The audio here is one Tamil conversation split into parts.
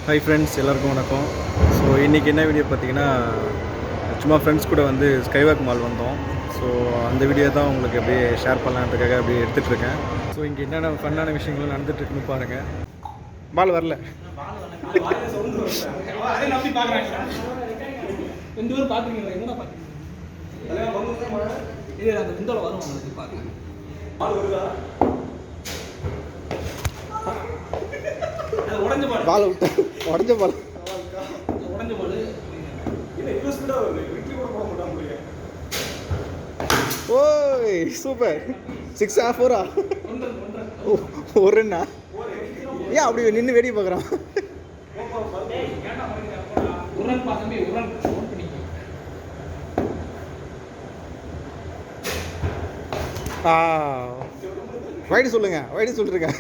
ஹாய் ஃப்ரெண்ட்ஸ், எல்லாருக்கும் வணக்கம். ஸோ இன்றைக்கி என்ன வீடியோ பார்த்தீங்கன்னா, சும்மா ஃப்ரெண்ட்ஸ் கூட வந்து ஸ்கைவாக் மால் வந்தோம். ஸோ அந்த வீடியோ தான் உங்களுக்கு அப்படியே ஷேர் பண்ணலான்றதுக்காக அப்படியே எடுத்துகிட்ருக்கேன். ஸோ இங்கே என்னென்ன ஃபன்னான விஷயங்களும் நடந்துகிட்ருக்குன்னு பாருங்கள். பால் வரல, பால் உடஞ்ச பால் ஓய் சூப்பர். 6 4 ஒரு ரன்னா. ஏன் அப்படி நின்று வேடிக்கை பார்க்குறான்? வைடு சொல்லுங்க, வைடு சொல்லிருங்க.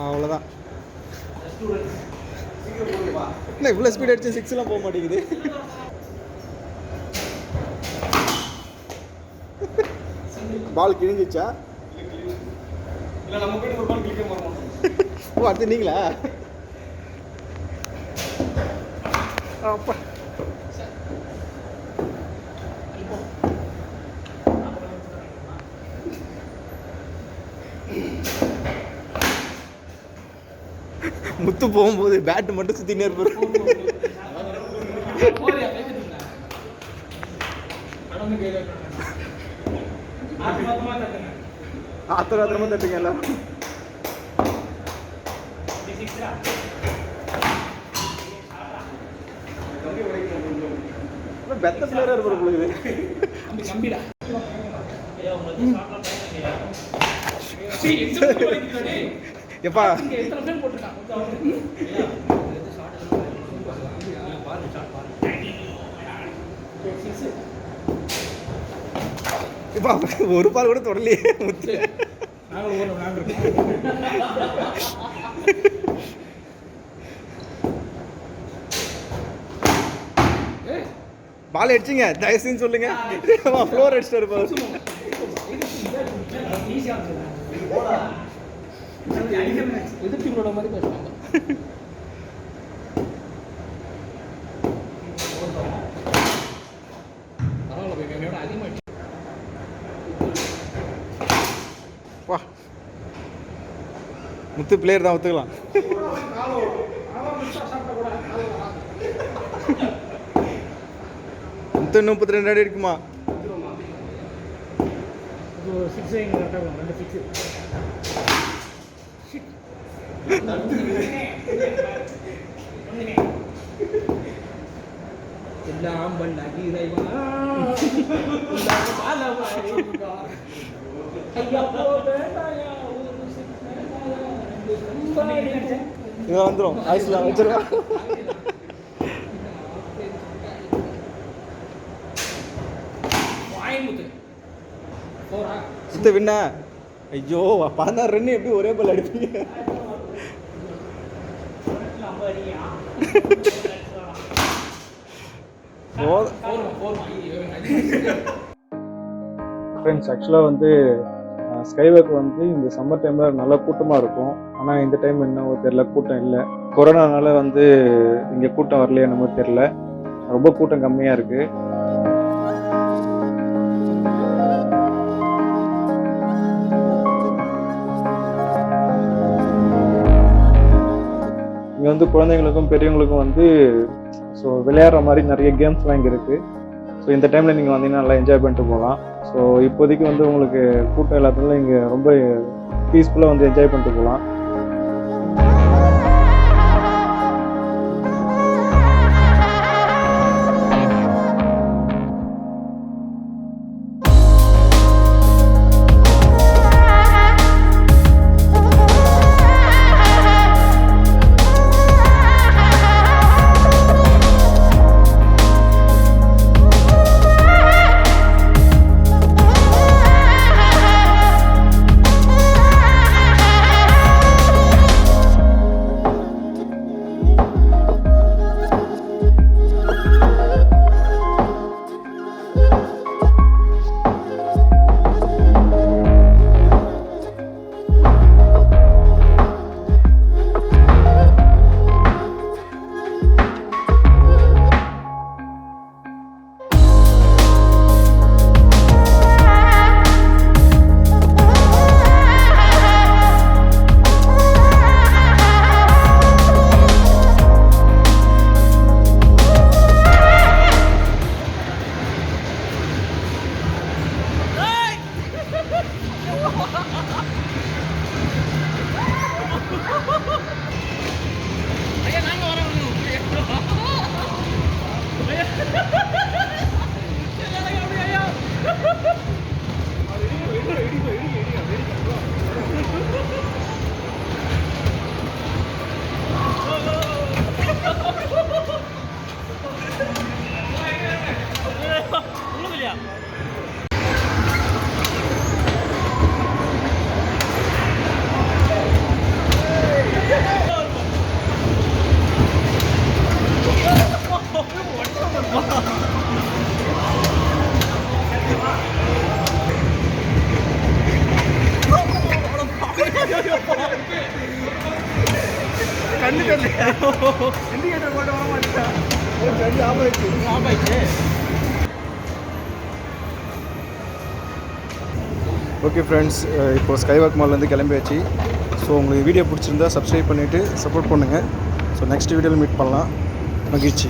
அவ்வளோதான். என்ன இவ்வளோ ஸ்பீட் அடிச்சு 6 போக மாட்டேங்குது? பால் கிழிஞ்சிச்சா? ஓ, அடுத்து நீங்களா? அப்பா முத்து போகும்போது பேட்டு மட்டும் சுத்தினே இருப்பாரு. ஆத்திரமா தட்டுங்க எல்லாம். பெத்த பிளேயரா இருப்பாரு உங்களுக்கு. எப்பா இப்ப ஒரு பால் கூட தொடலையே. பால் அடிச்சிங்க, தயவுசெய்து சொல்லுங்க. ஃப்ளோர் அடிச்சுட்டு இருப்பாரு. வா, முத்து பிளேயர் தான், ஒத்துக்கலாம். முத்து 32 அடி இருக்குமா? இதான் வந்துடும். ஆயிஸ்லாம் வச்சிருக்கா. சுத்த விண்ணா. ஐயோ, 16 ரன் எப்படி ஒரே பால் அடிப்பீங்க? ஃப்ரெண்ட்ஸ், ஆக்சுவலாக வந்து ஸ்கைவாக் வந்து இந்த சம்மர் டைமில் நல்லா கூட்டமாக இருக்கும். ஆனால் இந்த டைம் என்னவோ தெரில, கூட்டம் இல்லை. கொரோனானால வந்து இங்கே கூட்டம் வரலையே என்னமோ தெரில, ரொம்ப கூட்டம் கம்மியாக இருக்குது. இங்கே வந்து குழந்தைங்களுக்கும் பெரியவங்களுக்கும் வந்து ஸோ விளையாடுற மாதிரி நிறைய கேம்ஸ்லாம் இங்கே இருக்குது. ஸோ இந்த டைமில் நீங்கள் வந்தீங்கன்னா நல்லா என்ஜாய் பண்ணிட்டு போகலாம். ஸோ இப்போதைக்கு வந்து உங்களுக்கு கூட்டம் எல்லாத்துலையும் இங்கே ரொம்ப பீஸ்ஃபுல்லாக வந்து என்ஜாய் பண்ணிட்டு போகலாம். கண்ணு தெரியல இண்டிகேட்டர் போட்டு வர மாட்டேன் ஆபாயிச்சு ஓகே ஃப்ரெண்ட்ஸ் இப்போது ஸ்கைவாக் மால்லேருந்து கிளம்பியாச்சு ஸோ உங்களுக்கு வீடியோ பிடிச்சிருந்தா சப்ஸ்கிரைப் பண்ணிவிட்டு சப்போர்ட் பண்ணுங்கள் ஸோ நெக்ஸ்ட் வீடியோவில் மீட் பண்ணலாம் மகிழ்ச்சி